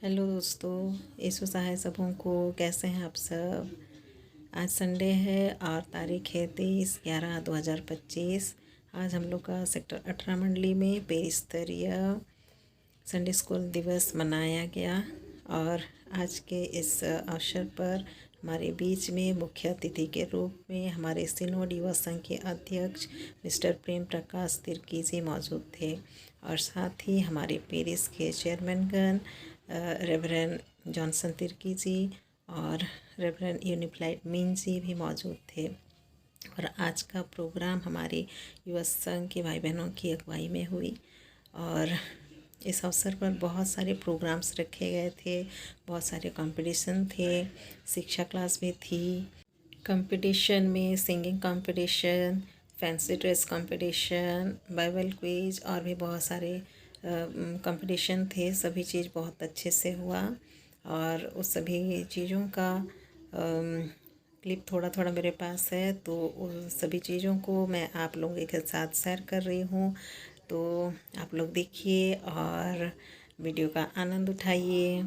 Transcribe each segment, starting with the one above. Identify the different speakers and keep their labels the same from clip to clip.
Speaker 1: Hello दोस्तों, यीशु सहाय सबों को। कैसे हैं आप सब। आज संडे है और तारीख है 23/11/2025। आज हम लोग का सेक्टर 18 मंडली में पेरिस्तरीय संडे स्कूल दिवस मनाया गया। और आज के इस अवसर पर हमारे बीच में मुख्य अतिथि के रूप में हमारे सिनोड युवा संघ के अध्यक्ष मिस्टर प्रेम प्रकाश तिर्की जी मौजूद थे। और साथ ही हमारे पेरिस के चेयरमैनगण रेवरेंड जॉनसन तिर्की जी और रेवरेंड यूनिफ्लाइड मीन जी भी मौजूद थे। और आज का प्रोग्राम हमारे युवा संघ के भाई बहनों की अगुवाई में हुई। और इस अवसर पर बहुत सारे प्रोग्राम्स रखे गए थे, बहुत सारे कंपटीशन थे, शिक्षा क्लास भी थी। कंपटीशन में singing competition, fancy dress competition, Bible quiz और भी बहुत सारे कंपटीशन थे। सभी चीज़ बहुत अच्छे से हुआ और उस सभी चीज़ों का क्लिप थोड़ा थोड़ा मेरे पास है, तो उस सभी चीज़ों को मैं आप लोगों के साथ शेयर कर रही हूँ। तो आप लोग देखिए और वीडियो का आनंद उठाइए।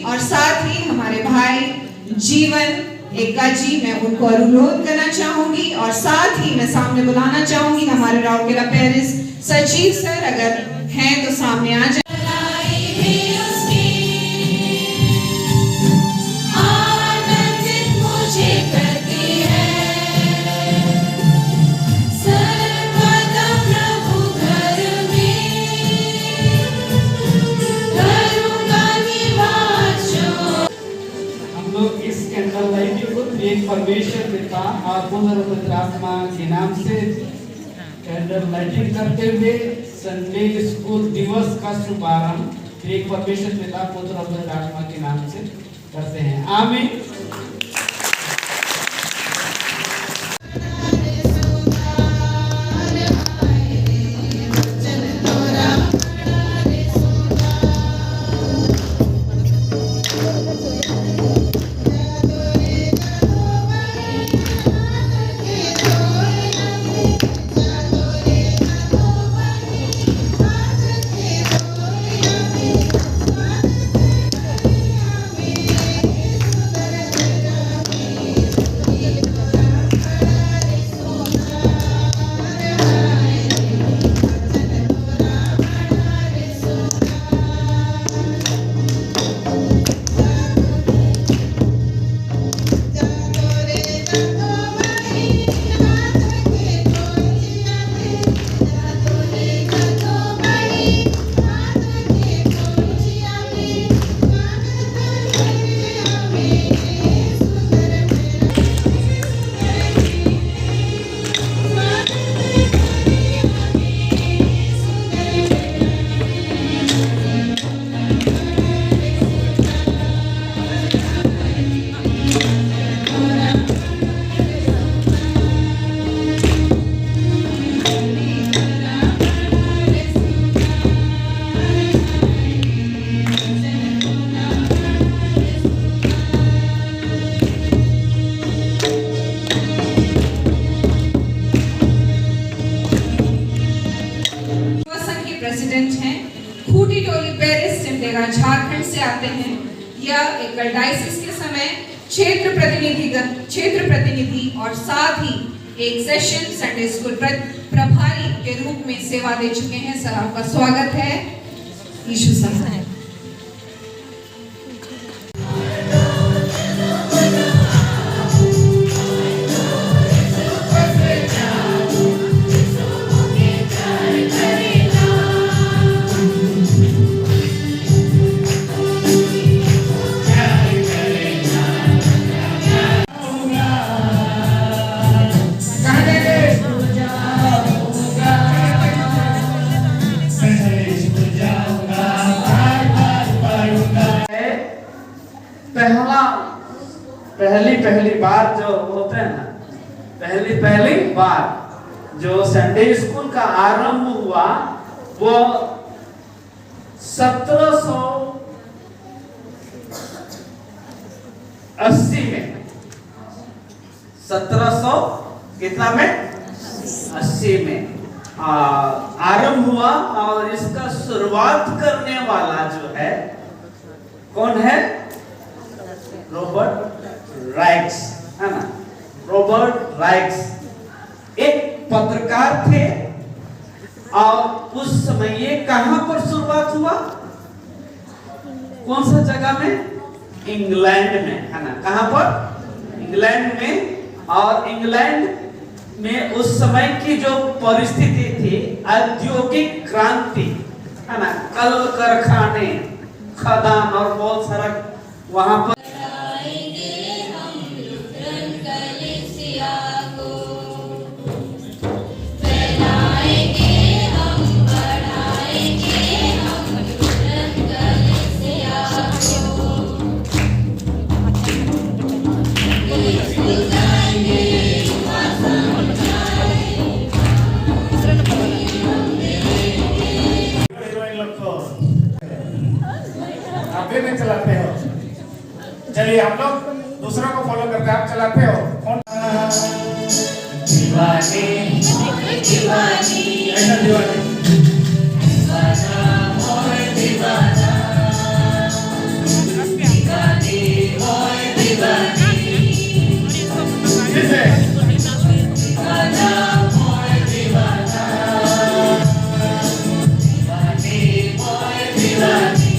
Speaker 2: और साथ ही हमारे भाई जीवन एक्का जी, मैं उनको अनुरोध करना चाहूंगी और साथ ही मैं सामने बुलाना चाहूंगी हमारे राउरकेला पेरिस सचिव सर, अगर हैं तो सामने आ जाए।
Speaker 3: एक परमेश्वर पिता और पुनर्पवित्र आत्मा के नाम से कैंडल लाइटिंग करते हुए संडे स्कूल दिवस का शुभारंभ एक परमेश्वर पिता पुनर्पवित्र आत्मा के नाम से करते हैं। आमीन।
Speaker 2: झारखंड से आते हैं। यह एक डायसिस के समय क्षेत्र प्रतिनिधि और साथ ही एक सेशन संडे स्कूल प्रभारी के रूप में सेवा दे चुके हैं। सर, आपका स्वागत है। यीशु सहाय।
Speaker 3: पहली बार जो होते हैं ना, पहली बार जो संडे स्कूल का आरंभ हुआ वो 1780 में, 1700 कितना में 80 में आरंभ हुआ। और इसका शुरुआत करने वाला जो है कौन है? रॉबर्ट राइक्स, है ना। रॉबर्ट राइक्स एक पत्रकार थे और उस समय ये कहां पर शुरुआत हुआ? कौन सा जगह में? इंग्लैंड में, है ना। कहां पर? इंग्लैंड में। और इंग्लैंड में उस समय की जो परिस्थिति थी, औद्योगिक क्रांति, है ना, कल कारखाने, खदान और बहुत सारा वहां पर
Speaker 4: में चलाते हो। चलिए हम लोग दूसरों को फॉलो करते हैं। आप चलाते हो कौन? दीवानी दीवानी ऐसा दीवानी दीवाना मोए दीवाना दीवानी मोए दीवानी जैसे दीवाना मोए दीवाना दीवानी मोए दीवानी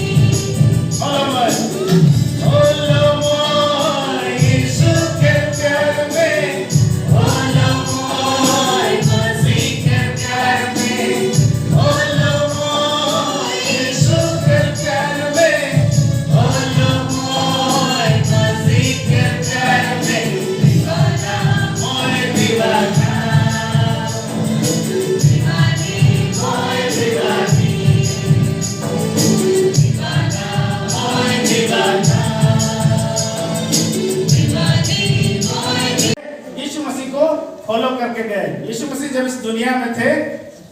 Speaker 4: फॉलो करके गए। यीशु मसीह जब इस दुनिया में थे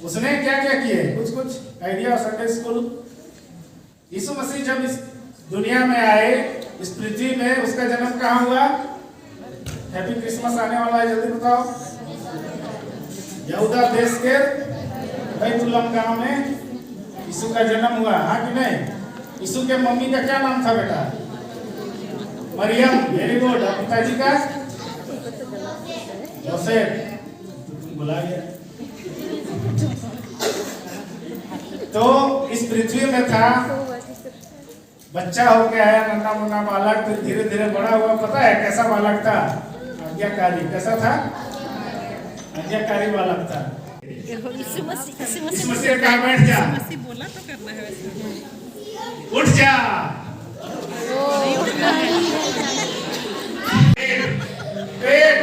Speaker 4: उसने क्या क्या किए? कुछ आइडिया संडे स्कूल। यीशु मसीह जब इस दुनिया में आए, इस पृथ्वी में, उसका जन्म कहाँ हुआ? हैप्पी क्रिसमस आने वाला है, जल्दी बताओ। यहूदा देश के बैतुलहम गांव में यीशु का जन्म हुआ, हाँ कि नहीं? यीशु के मम्मी का क्या नाम था बेटा? मरियम। Very good. और पिताजी का? जोसेफ। बुला गया। तो इस पृथ्वी में था, बच्चा हो के आया, नन्हा मुन्ना बालक, फिर धीरे धीरे बड़ा हुआ। पता है कैसा बालक था? आज्ञाकारी। कैसा था? आज्ञाकारी बालक था। यीशु मसीह कहाँ बैठ जा? बोला तो करना है वैसे। उठ जा। पेट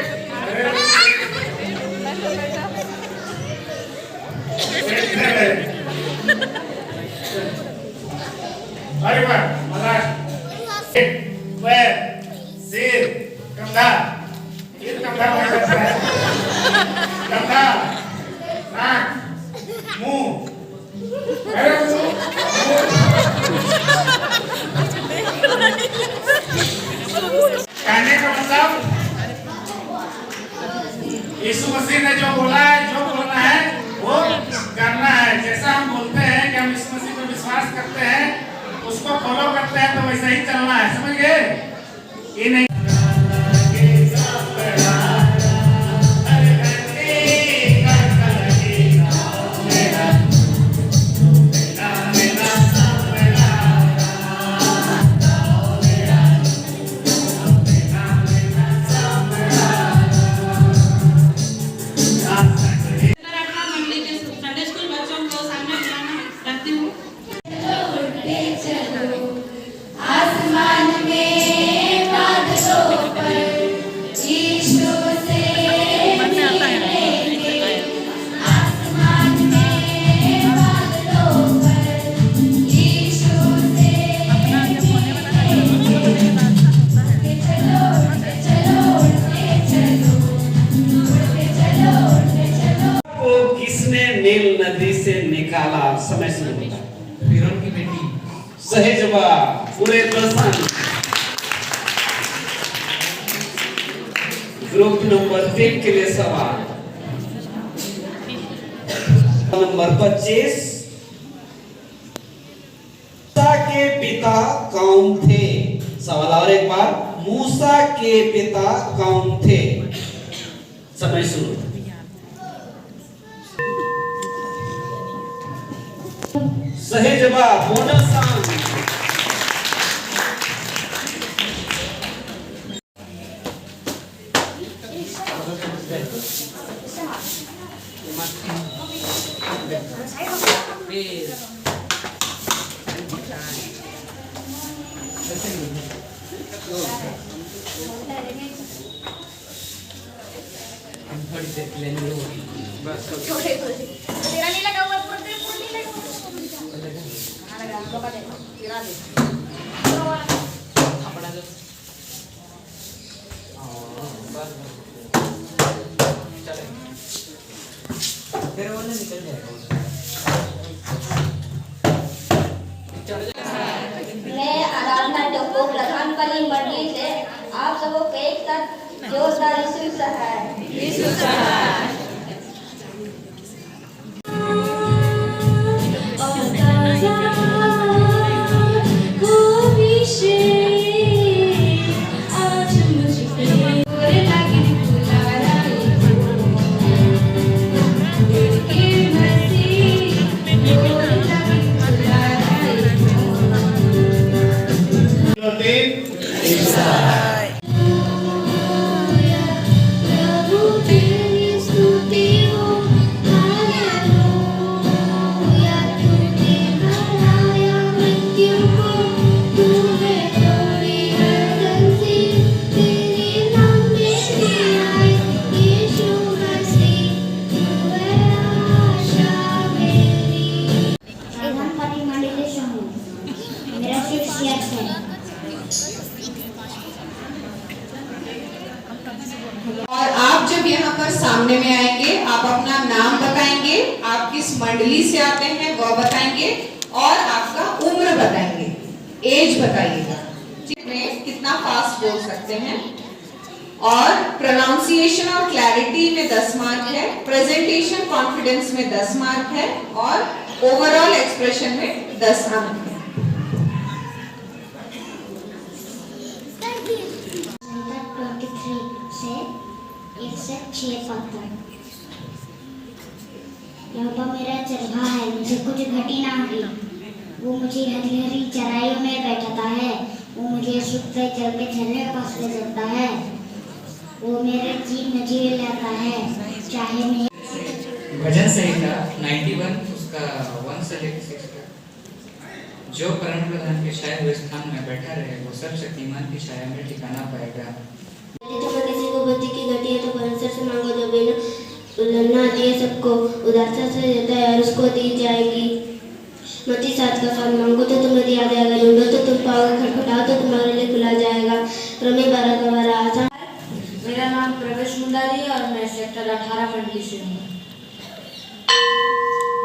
Speaker 4: अरे वाह, मलाश। पैर, सिर, कंधा, ये कंधा हो सकता है। कंधा, नाक, मुंह, अरे मुंह। कहने का मतलब यीशु मसीह ने जो बोला है, जो बोलना है वो करना है। जैसा हम बोलते हैं कि हम यीशु मसीह पर विश्वास करते हैं, उसको फॉलो करते हैं तो वैसे ही चलना है, समझ गए? ये नहीं
Speaker 3: नील नदी से निकाला, समय शुरू होता है।
Speaker 5: फिरौन की बेटी
Speaker 3: सही जवाब, पूरे दर्शन। ग्रुप नंबर 3 के लिए सवाल नंबर 25। मूसा के पिता कौन थे? सवाल और एक बार, मूसा के पिता कौन थे? समय शुरू। सही जवाब, बोनस अंक।
Speaker 5: थोड़ी देर के लिए नहीं होगी बस।
Speaker 6: तेरा नहीं लगा हुआ, पूरा तेरे फूल नहीं लगा हुआ।
Speaker 5: अपना जो चले फिर वो ना निकल जाएगा।
Speaker 6: मैं आराधना टोको प्रधानपल्ली मंडली से आप सबको एक साथ जोरदार यीशु सहाय।
Speaker 2: और आप जब यहाँ पर सामने में आएंगे, आप अपना नाम बताएंगे, आप किस मंडली से आते हैं वह बताएंगे और आपका उम्र बताएंगे, एज बताइएगा। में कितना फास्ट बोल सकते हैं और प्रोनाउंसिएशन और क्लैरिटी में 10 मार्क है, प्रेजेंटेशन कॉन्फिडेंस में 10 मार्क है और ओवरऑल एक्सप्रेशन में 10 अंक है।
Speaker 6: यहाँ पर मेरा चरखा है, मुझे कुछ घटी ना हुई। वो मुझे हरी हरी चराइयों में बैठाता है, वो मुझे सूखते जल के झरने के पास ले जाता है, वो मेरे जीव में जीव लाता है, चाहे मैं
Speaker 5: भजन संहिता 91 उसका 1 से लेकर 6 तक। जो परम प्रधान के छाए हुए स्थान में बैठा रहे वो सर्वशक्तिमान की छाया में ठिकाना पाएगा।
Speaker 6: किसी को बुद्धि की घटी है तो परमेश्वर से मांगो, जो बिना उल्लंघना दिए सबको उदारता से देता है और उसको दी जाएगी। मत्ती 7 का 7, मांगो तो तुम्हें दिया जाएगा, ढूंढो तो तुम पाओगे, खटखटाओ तो तुम्हारे लिए खुला जाएगा। रोमी 12 का 12 आसान।
Speaker 7: मेरा नाम प्रवेश मुंडारी है और मैं सेक्टर 18 मंडली से हूँ।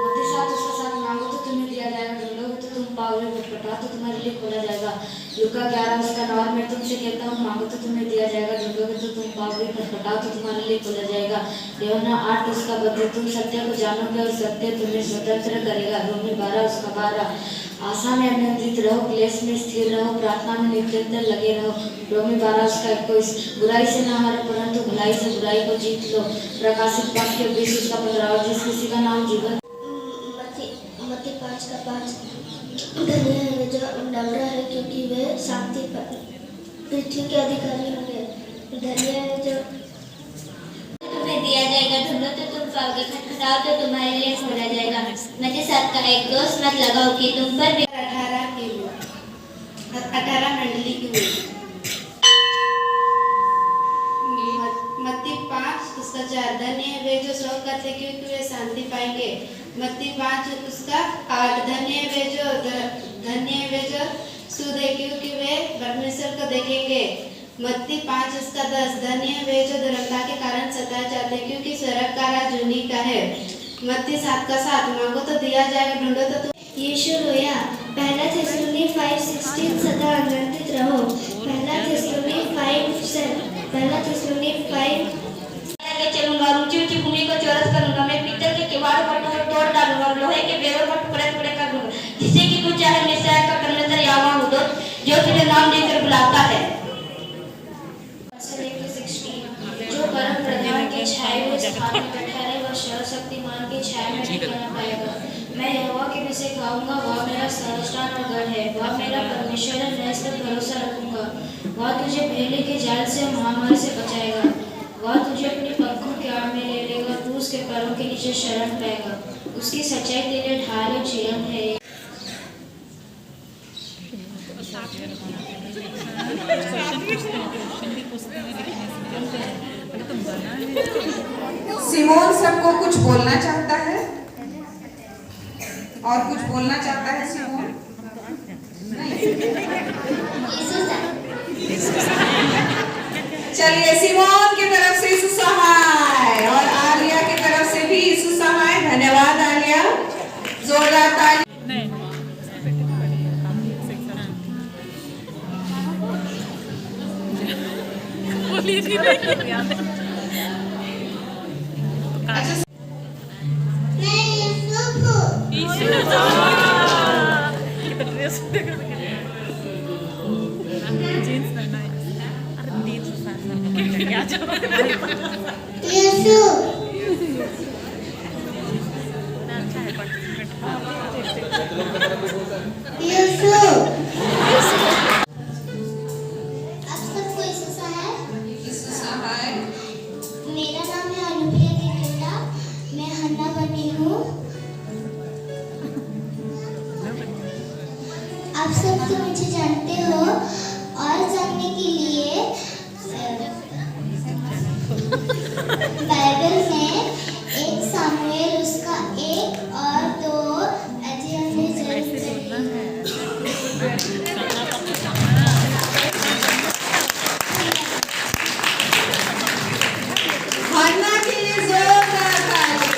Speaker 7: मत्ती 7 उसका 7, मांगो तो तुम्हें दिया जाएगा, ढूंढोगे तो तुम पाओगे, खटखटाओ तो तुम्हारे लिए खोला जाएगा। लूका 11 उसका 9, और मैं तुमसे कहता हूँ, मांगो तो तुम्हें दिया जाएगा, ढूंढोगे तो तुम पाओगे, खटखटाओ तो तुम्हारे लिए खोला जाएगा। यूहन्ना 8 उसका 32, तुम सत्य को जानोगे और सत्य तुम्हें स्वतंत्र करेगा। रोमी 12 उसका 12, आशा में आनंदित रहो, क्लेश में स्थिर रहो, प्रार्थना में निरंतर लगे रहो। रोमी 12:21 बुराई से ना हारो परंतु भलाई से बुराई को जीत लो। प्रकाशित वाक्य 20:15 जिस किसी का नाम जीवन।
Speaker 6: मत्ती 5:5 धन्य है जो नम्र है क्योंकि वे शांति पृथ्वी के अधिकारी होंगे। धन्य है जो
Speaker 8: तुम्हें दिया जाएगा, ढूंढो तो तुम पाओगे, खटखटाओ तो तुम्हारे लिए खोला जाएगा। मत्ती 7:1 मत लगाओ कि तुम पर
Speaker 9: 18 मंडली की हुई। मत्ती 5:4 धन्य है वे जो शोक करते क्योंकि वे शांति पाएंगे। मत्ती 5:8 धन्य है वे जो सुध है क्योंकि वे परमेश्वर को देखेंगे। मत्ती 5:10 धन्य है वे जो धर्मता के कारण सताए जाते क्योंकि स्वर्ग का राज उन्हीं का है। मत्ती 7:7 मांगो तो दिया जाएगा, ढूंढो तो
Speaker 6: यीशु रोया। 1 थिस्सलुनी 5:16 सदा आनंदित रहो। 1 थिस्सलुनी 5
Speaker 8: चलूंगा, ऊंची ऊंची भूमि को चौरस करूंगा, मैं पीतल के किवाड़ों को तोड़ डालूंगा, लोहे के बेरों को टुकड़े टुकड़े कर दूंगा, जिससे कि तू चाहे निश्चय का परमेश्वर यहोवा हो दो जो तुझे नाम देकर बुलाता है।
Speaker 6: जो परम प्रधान की छाया हुए स्थान में बैठा रहे वह सर्वशक्तिमान की छाया में ठिकाना पाएगा। मैं यहोवा के में से खाऊंगा, वह मेरा स्थान और गढ़ है, वह मेरा परमेश्वर है, मैं इस पर भरोसा रखूंगा। वह तुझे पहले के जाल से और महामारी से बचाएगा। वह तुझे अपनी पंखों के आड़ में ले लेगा, तू उसके पैरों के नीचे शरण पाएगा। उसकी सच्चाई तेरे लिए ढाल और चिरम है।
Speaker 2: सिमोन सबको कुछ बोलना चाहता है और कुछ बोलना चाहता है सिमोन। चलिए सिमोन की तरफ से यीशु सहाय और आलिया की तरफ से भी यीशु सहाय। धन्यवाद आलिया, जोरदार ताली।
Speaker 6: मेरा नाम है अनुप्रिया टिकटा, मैं हन्ना बनी हूँ। आप सब तो मुझे जानते हो और जानने के लिए बाइबल में 1 सामुएल उसका 1 और 2 अध्याय में जरूर
Speaker 2: हन्ना के लिए जोरदार ताली।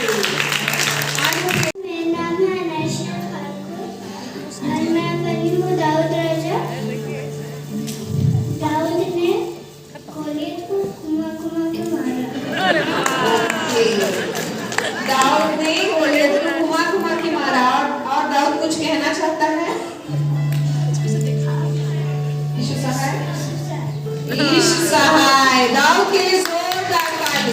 Speaker 6: मेरा नाम है अनैशा ठाकुर और मैं बनी हूँ दाऊद राजा। दाऊद ने गोलियत को घुमा घुमा के मारा।
Speaker 2: दाऊद ने गोलियत को घुमा घुमा के मारा। और दाऊद कुछ कहना चाहता है। यीशु सहाय, यीशु सहाय। दाऊद के लिए जोरदार ताली।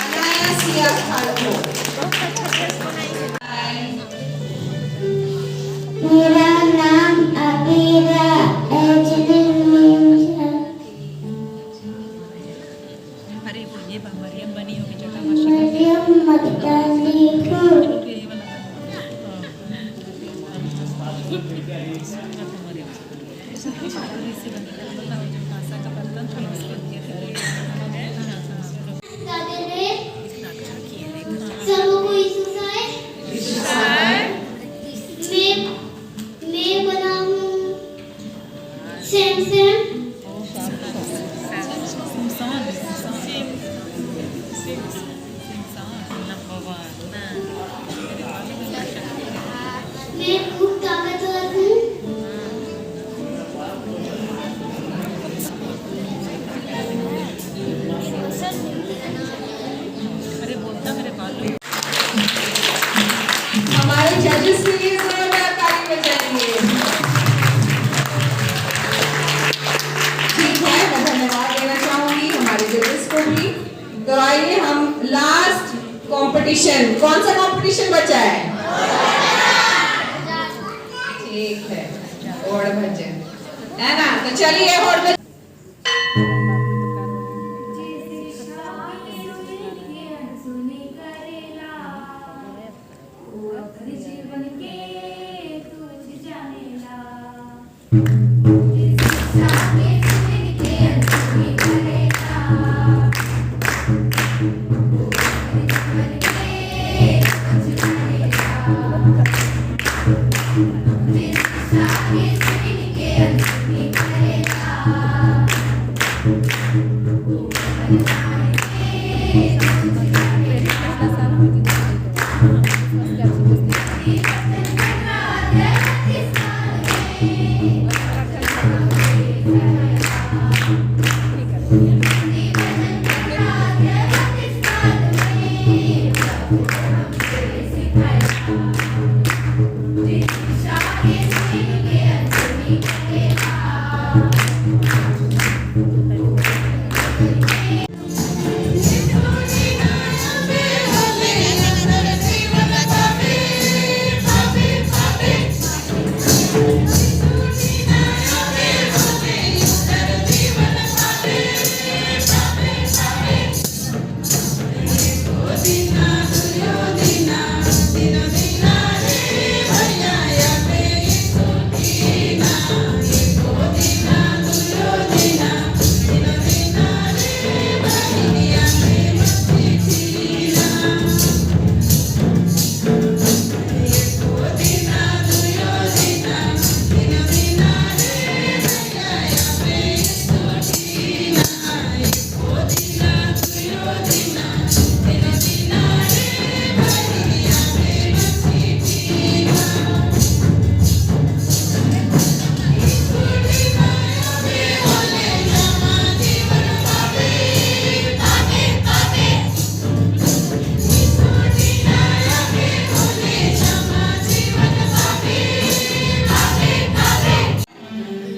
Speaker 2: अनायासिया ठाकुर।
Speaker 6: मेरा नाम अबीरा मरियम मगदली हूँ। सबको यीशु सहाय। मैं बना हूँ सैमसन। मैं खूब ताकतवर हूँ। हमारे जजेस के लिए जोरदार ताली
Speaker 2: कंपटीशन, कौन सा कंपटीशन बचा है? ठीक है, होड़ भजन है ना। तो चलिए होड़ भजन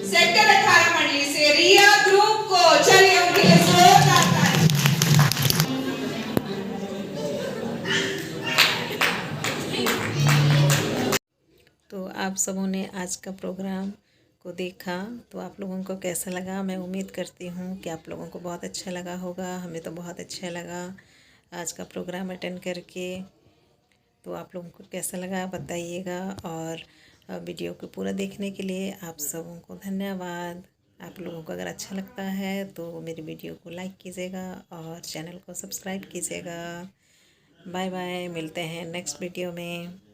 Speaker 2: सेक्टर 18 मंडली से रिया ग्रुप को चलिए उनके लिए जोरदार ताली।
Speaker 1: तो आप सबों ने आज का प्रोग्राम को देखा तो आप लोगों को कैसा लगा? मैं उम्मीद करती हूँ कि आप लोगों को बहुत अच्छा लगा होगा। हमें तो बहुत अच्छा लगा आज का प्रोग्राम अटेंड करके। तो आप लोगों को कैसा लगा बताइएगा, और वीडियो को पूरा देखने के लिए आप सबों को धन्यवाद। आप लोगों को अगर अच्छा लगता है तो मेरी वीडियो को लाइक कीजिएगा और चैनल को सब्सक्राइब कीजिएगा। बाय बाय, मिलते हैं नेक्स्ट वीडियो में।